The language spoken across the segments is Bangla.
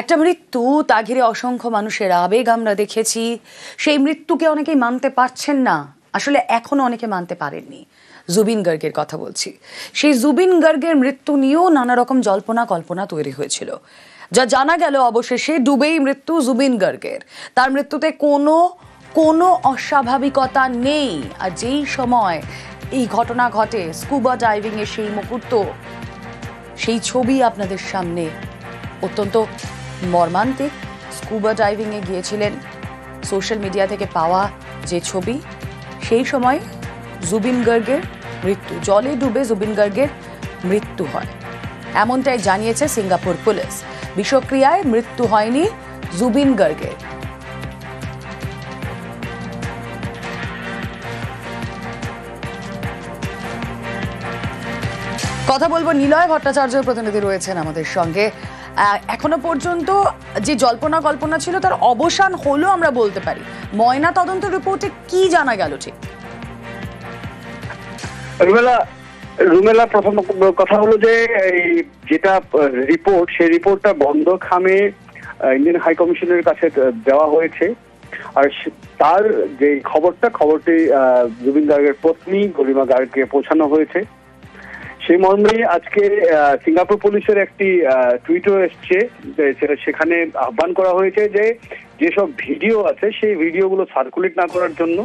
একটা মৃত্যু, তা ঘিরে অসংখ্য মানুষের আবেগ আমরা দেখেছি। সেই মৃত্যুকে অনেকেই মানতে পারছেন না, আসলে এখনো অনেকে মানতে পারেননি। জুবিন গার্গের কথা বলছি। সেই জুবিন গার্গের মৃত্যু নিয়েও নানা রকম জল্পনা কল্পনা তৈরি হয়েছিল, যা জানা গেল অবশেষে ডুবেই মৃত্যু জুবিন গার্গের। তার মৃত্যুতে কোনো অস্বাভাবিকতা নেই। আর যেই সময় এই ঘটনা ঘটে, স্কুবা ডাইভিং এর সেই মুহূর্ত, সেই ছবি আপনাদের সামনে অত্যন্ত মর্মান্তিক। স্কুবা ডাইভিংয়ে গিয়েছিলেন, সোশ্যাল মিডিয়া থেকে পাওয়া যে ছবি, সেই সময় জুবিন গার্গের মৃত্যু, জলে ডুবে জুবিন গার্গের মৃত্যু হয়, এমনটাই জানিয়েছে সিঙ্গাপুর পুলিশ। বিষক্রিয়ায় মৃত্যু হয়নি জুবিন গার্গের। কথা বলবো, নিলয় ভট্টাচার্য প্রতিনিধি রয়েছেন আমাদের সঙ্গে। এখনো পর্যন্ত যে জল্পনা কল্পনা ছিল তার অবসান হলো আমরা বলতে পারি। ময়না তদন্ত রিপোর্টে কি জানা গেল ঠিক? রুমেলা, প্রথম কথা হলো যে যেটা রিপোর্ট, সেই রিপোর্টটা বন্ধ খামে ইন্ডিয়ান হাই কমিশনের কাছে দেওয়া হয়েছে। আর তার যে খবরটি জুবিন গার্গের পত্নী গরিমা গার্গকে পৌঁছানো হয়েছে। সেই মর্মে আজকে সিঙ্গাপুর পুলিশের একটি টুইটও এসছে, সেখানে আহ্বান করা হয়েছে যে যেসব ভিডিও আছে সেই ভিডিওগুলো সার্কুলেট না করার জন্য।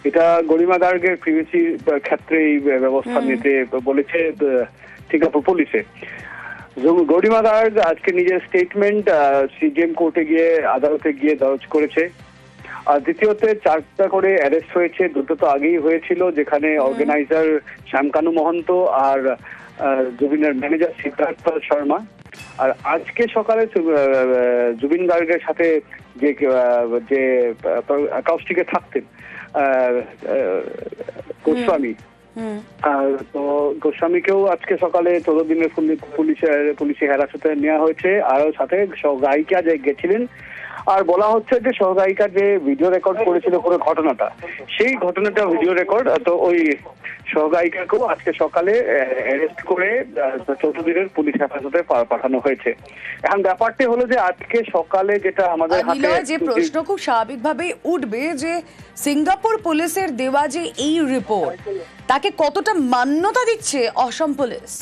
এটা গরিমা গার্গের প্রিভেসির ক্ষেত্রে এই ব্যবস্থা নিতে বলেছে সিঙ্গাপুর পুলিশে। গরিমা গার্গ আজকে নিজের স্টেটমেন্ট সিজিএম কোর্টে গিয়ে, আদালতে গিয়ে দরজ করেছে। আর দ্বিতীয়তে 4টা করে অ্যারেস্ট হয়েছে। দুটো তো আগেই হয়েছিল, যেখানে অর্গানাইজার শ্যামকানু মহন্ত আর জুবিনের ম্যানেজার সিদ্ধার্থ শর্মা। আর আজকে সকালে জুবিন গার্গের সাথে যে অ্যাকাউস্টিকে থাকতেন গোস্বামী, তো গোস্বামীকেও আজকে সকালে 14 দিনের পুলিশে হেরাসতে নেওয়া হয়েছে। আর সাথে গায়িকা যে গেছিলেন, আর বলা হচ্ছে যে সহগায়িকা যে ভিডিও রেকর্ড করেছিল পুরো ঘটনাটা, সেই ঘটনাটা ভিডিও রেকর্ড, তো ওই সহগায়িকাকেও আজকে সকালে অ্যারেস্ট করে 14 দিনের পুলিশ হেফাজতে পাঠানো হয়েছে। এখন ব্যাপারটি হলো যে আজকে সকালে যেটা আমাদের হাতে যে প্রশ্ন খুব স্বাভাবিকভাবেই উঠবে যে সিঙ্গাপুর পুলিশের দেওয়া যে এই রিপোর্ট, তাকে কতটা মান্যতা দিচ্ছে অসম পুলিশ?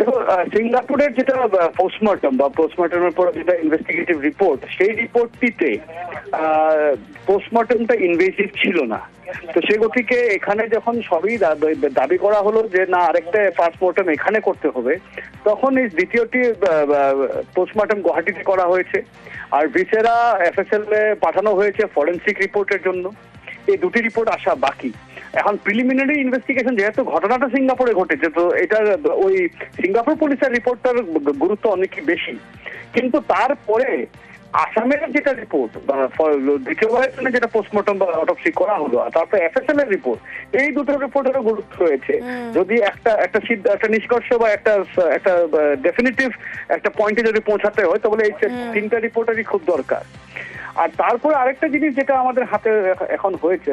দেখো, সিঙ্গাপুরের যেটা পোস্টমর্টমের পর যেটা ইনভেস্টিগেটিভ রিপোর্ট, সেই রিপোর্টটিতে পোস্টমর্টমটা ইনভেসিভ ছিল না। তো সে গতিকে এখানে যখন সবই দাবি করা হলো যে না, আরেকটা পোস্টমর্টম এখানে করতে হবে, তখন এই দ্বিতীয়টি পোস্টমর্টম গুয়াহাটিতে করা হয়েছে। আর ভিসেরা এফএসএল এ পাঠানো হয়েছে ফরেনসিক রিপোর্টের জন্য। এই দুটি রিপোর্ট আসা বাকি। এখন প্রিলিমিনারি ইনভেস্টিগেশন, যেহেতু ঘটনাটা সিঙ্গাপুরে ঘটেছে, তো এটার ওই সিঙ্গাপুর পুলিশের রিপোর্টটার গুরুত্ব অনেক বেশি। কিন্তু তারপরে আসামের যেটা রিপোর্ট বা দ্বিতীয়বারের জন্য যেটা পোস্টমর্টম বা অটোপসি করা হলো, তারপরে এফএসএল এর রিপোর্ট, এই দুটো রিপোর্টেরও গুরুত্ব রয়েছে। যদি একটা নিষ্কর্ষ বা একটা ডেফিনিটিভ একটা পয়েন্টে যদি পৌঁছাতে হয়, তাহলে এই 3টা রিপোর্টেরই খুব দরকার। আর তারপরে আরেকটা জিনিস যেটা আমাদের হাতে এখন হয়েছে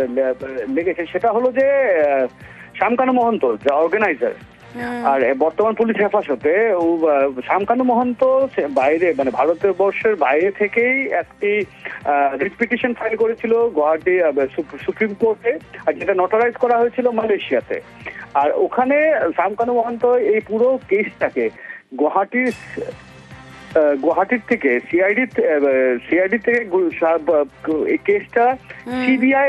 লেগেছে, সেটা হলো যে শ্যামকানু মহন্ত যে অর্গানাইজার, আর বর্তমান পুলিশ হেফাজতে শ্যামকানু মহন্ত বাইরে, মানে ভারতবর্ষের বাইরে থেকেই একটি রিট পিটিশন ফাইল করেছিল গুয়াহাটি সুপ্রিম কোর্টে, আর যেটা নোটারাইজ করা হয়েছিল মালয়েশিয়াতে। আর ওখানে শ্যামকানু মহন্ত এই পুরো কেসটাকে গুয়াহাটির থেকে সিআইডি থেকে এই কেসটা সিবিআই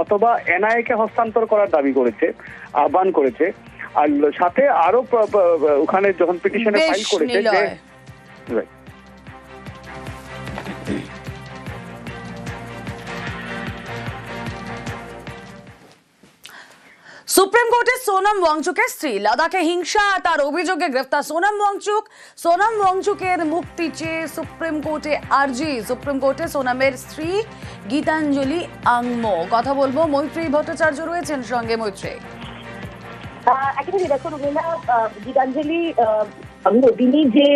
অথবা এনআইএ কে হস্তান্তর করার দাবি করেছে, আহ্বান করেছে। আর সাথে আরো ওখানে যখন পিটিশনে ফাইল করেছে যে সুপ্রিম কোর্টে সোনম ওয়াংচুকের স্ত্রী, লাদাখে হিংসা তার অভিযোগে গ্রেফতার সোনম ওয়াংচুকের মুক্তি চেয়ে সুপ্রিম কোর্টে আর্জি। সুপ্রিম কোর্টে সোনমের স্ত্রী গীতাঞ্জলি আংমো। কথা বলবো, মৈত্রী ভট্টাচার্য রয়েছেন সঙ্গে। মৈত্রী, একেবারে দেখো রুমেলা, গীতাঞ্জলি তিনি যে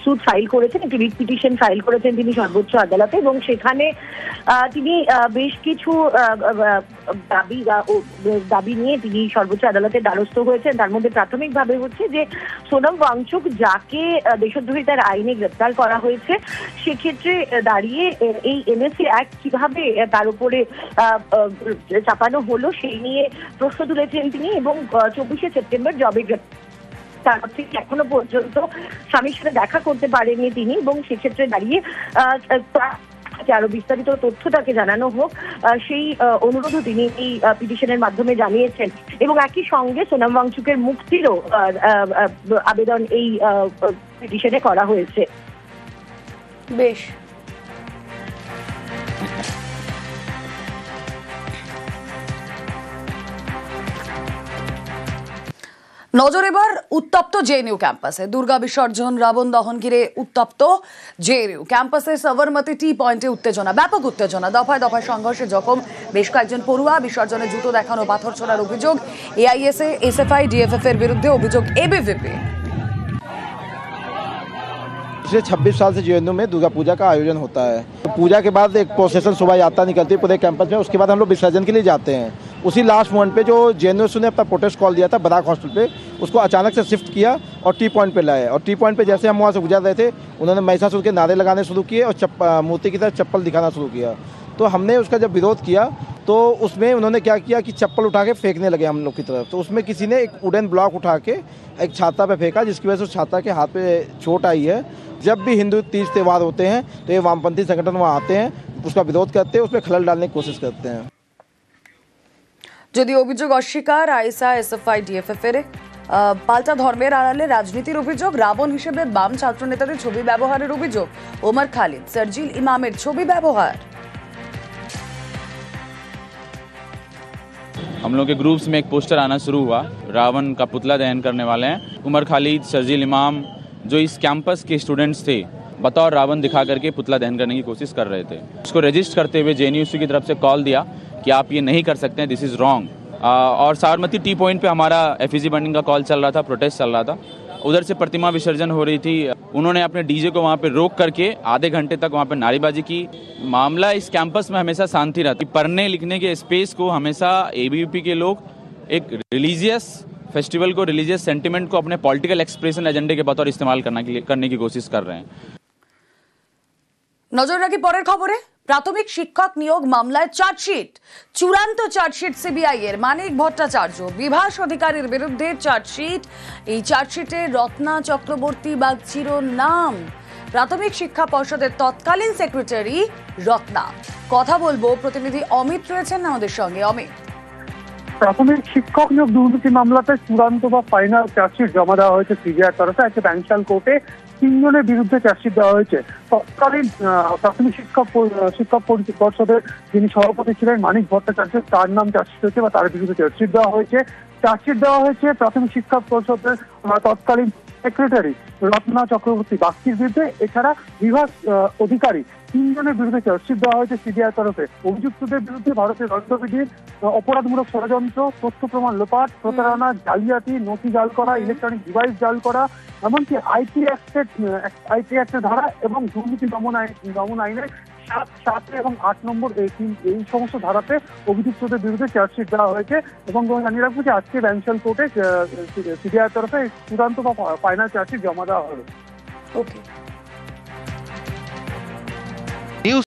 সুট ফাইল করেছেন, একটি রিট পিটিশন ফাইল করেছেন তিনি সর্বোচ্চ আদালতে, এবং সেখানে তিনি বেশ কিছু দাবি নিয়ে তিনি সর্বোচ্চ আদালতের দ্বারস্থ হয়েছেন। তার মধ্যে প্রাথমিকভাবে হচ্ছে যে সোনম ওয়াংচুক যাকে দেশদ্রোহিতার আইনে গ্রেপ্তার করা হয়েছে, সেক্ষেত্রে দাঁড়িয়ে এই এনএসএ অ্যাক্ট কিভাবে তার উপরে চাপানো হলো সেই নিয়ে প্রশ্ন তুলেছেন তিনি, এবং 24শে সেপ্টেম্বর জবে তার থেকে এখনো পর্যন্ত স্বামীর সাথে দেখা করতে পারেননি তিনি, এবং সেক্ষেত্রে দাঁড়িয়ে আরো বিস্তারিত তথ্য তাকে জানানো হোক সেই অনুরোধও তিনি এই পিটিশনের মাধ্যমে জানিয়েছেন। এবং একই সঙ্গে সোনম ওয়াংচুকের মুক্তিরও আবেদন এই পিটিশনে করা হয়েছে। বেশ, নজর এবার উত্তপ্ত জেএনইউ ক্যাম্পাসে। দুর্গা বিসর্জন, রাবণ দহন ঘিরে উত্তপ্ত জেএনইউ ক্যাম্পাসে সবরমতী টি পয়েন্টে উত্তেজনা, ব্যাপক উত্তেজনা, দফায় দফায় সংঘর্ষে জখম বেশ কয়েকজন পড়ুয়া। বিসর্জনে জুতো দেখানো, পাথর ছোড়ার অভিযোগ এআইএসএ, এসএফআই, ডিএফএফ এর বিরুদ্ধে অভিযোগ এবিভিপি। पिछले 26 साल से जेएनयू में दुर्गा पूजा का आयोजन होता है। तो पूजा के बाद एक प्रोसेशन शोभा यात्रा निकलती है पूरे कैंपस में, उसके बाद हम लोग विसर्जन के लिए जाते हैं। उसी लास्ट मोमेंट पे जो जेएनयू ने अपना प्रोटेस्ट कॉल दिया था बराक हॉस्टल पे, उसको अचानक से शिफ्ट किया और टी पॉइंट पे लाए। और टी पॉइंट पे जैसे हम वहाँ से गुजर रहे थे, उन्होंने महिषासुर के नारे लगाने शुरू किए और मूर्ति की तरफ चप्पल दिखाना शुरू किया। तो हमने उसका जब विरोध किया तो उसमें उन्होंने क्या किया कि चप्पल उठा के फेंकने लगे हम लोग की तरफ। तो उसमें किसी ने एक वुडन ब्लॉक उठा के एक छात्रा पे फेंका, जिसकी वजह से उस छात्रा के हाथ पे चोट आई है। जब भी हिंदू तीज त्यौहार होते हैं तो ये वामपंथी संगठन वहाँ आते हैं, उसका विरोध करते हैं, उसमें खलल डालने की कोशिश करते हैं। যদি অভিযোগ অস্বীকার আইসা, এসএফআই, ডিএফএফ এর পাল্টা ধর্মের আড়ালে রাজনীতির অভিযোগ, রাবণ হিসেবে বাম ছাত্র নেতাদের ছবি ব্যবহারের অভিযোগ, ওমর খালিদ, সার্জিল ইমামের ছবি ব্যবহার। हम लोग के ग्रुप्स में एक पोस्टर आना शुरू हुआ, रावण का पुतला दहन करने वाले हैं उमर खालिद, शर्जील इमाम, जो इस कैंपस के स्टूडेंट्स थे, बतौर रावण दिखा करके पुतला दहन करने की कोशिश कर रहे थे। उसको रजिस्ट करते हुए जेएनयू की तरफ से कॉल दिया कि आप ये नहीं कर सकते हैं, दिस इज़ रॉन्ग। और साबरमती टी पॉइंट पे हमारा एफईजी बर्निंग का कॉल चल रहा था, प्रोटेस्ट चल रहा था। उधर से प्रतिमा विसर्जन हो रही थी, उन्होंने अपने डीजे को वहाँ पे रोक करके आधे घंटे तक वहाँ पे नारेबाजी की। मामला इस कैंपस में हमेशा शांति रहती, पढ़ने लिखने के स्पेस को हमेशा एबीवीपी के लोग एक रिलीजियस फेस्टिवल को, रिलीजियस सेंटिमेंट को अपने पॉलिटिकल एक्सप्रेशन एजेंडे के बतौर इस्तेमाल करने की कोशिश कर रहे हैं। নজর রাখি পরের খবরে। প্রাথমিক শিক্ষক নিয়োগ মামলায় চার্জশিট, চূড়ান্ত চার্জশিট সিবিআই এর। মানিক ভট্টাচার্য, বিভাস অধিকারীর বিরুদ্ধে চার্জশিট। এই চার্জশিটে রত্না চক্রবর্তী বাগচির নাম। প্রাথমিক শিক্ষা পর্ষদের তৎকালীন সেক্রেটারি রত্না। কথা বলবো, প্রতিনিধি অমিত রয়েছেন আমাদের সঙ্গে। অমিত, প্রাথমিক শিক্ষক নিয়োগ দুর্নীতি মামলাতে চূড়ান্ত বা ফাইনাল চার্জশিট জমা দেওয়া হয়েছে সিবিআই তরফে। আজকে ব্যাংশাল কোর্টে 3 জনের বিরুদ্ধে চার্জশিট দেওয়া হয়েছে। তৎকালীন প্রাথমিক শিক্ষক পর্ষদের যিনি সভাপতি ছিলেন মানিক ভট্টাচার্য, তার নাম চার্জশিট হয়েছে বা তার বিরুদ্ধে চার্জশিট দেওয়া হয়েছে। চার্জশিট দেওয়া হয়েছে প্রাথমিক শিক্ষা পর্ষদের তৎকালীন সেক্রেটারি রত্না চক্রবর্তী বাগচির বিরুদ্ধে। এছাড়া বিভাস অধিকারী 3 জনের বিরুদ্ধে চার্জশিট দেওয়া হয়েছে সিবিআই তরফে। অভিযুক্তদের বিরুদ্ধে ভারতের দণ্ডবিধির অপরাধমূলক ষড়যন্ত্র, তথ্য প্রমাণ লোপাট, প্রতারণা, জালিয়াতি, নথি জাল করা, ইলেকট্রনিক ডিভাইস জাল করা, এমনকি আইটি অ্যাক্টের ধারা এবং দুর্নীতি দমন আইনের 7 এবং 8 নম্বর এই সমস্ত ধারাতে অভিযুক্তদের বিরুদ্ধে চার্জশিট দেওয়া হয়েছে। এবং জানিয়ে রাখবো যে আজকে ব্যাংশাল কোর্টে সিবিআই তরফে চূড়ান্ত বা ফাইনাল চার্জশিট জমা দেওয়া হবে। ওকে।